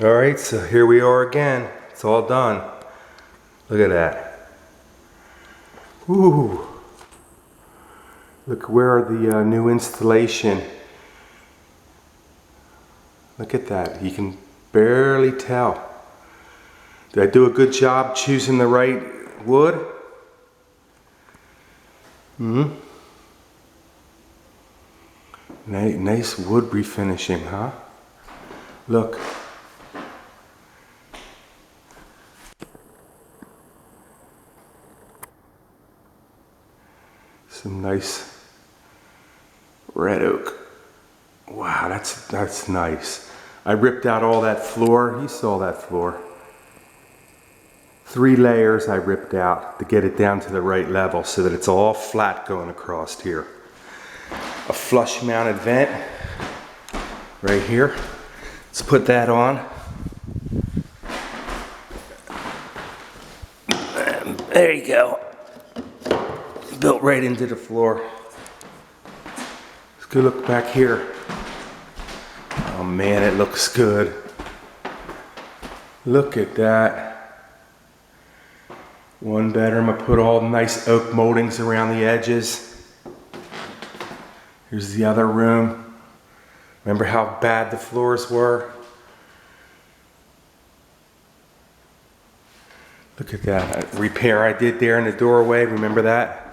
All right, so here we are again. It's all done. Look at that. Ooh. Look where the new installation. Look at that. You can barely tell. Did I do a good job choosing the right wood? Nice wood refinishing, huh? Look. Some nice red oak. Wow, that's nice. I ripped out all that floor. You saw that floor. 3 layers I ripped out to get it down to the right level so that it's all flat going across here. A flush mounted vent right here. Let's put that on. There you go. Built right into the floor. Let's go look back here. Oh man, it looks good. Look at that. 1 bedroom. I put all nice oak moldings around the edges. Here's the other room. Remember how bad the floors were? Look at that repair I did there in the doorway. Remember that?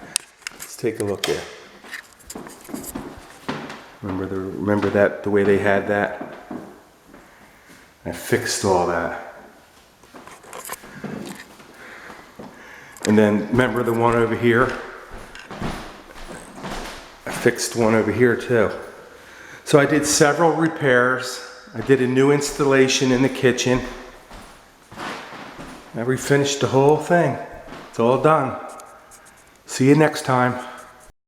Let's take a look there. Remember that, the way they had that? I fixed all that. And then remember the one over here? I fixed one over here too. So I did several repairs. I did a new installation in the kitchen. I refinished the whole thing. It's all done. See you next time.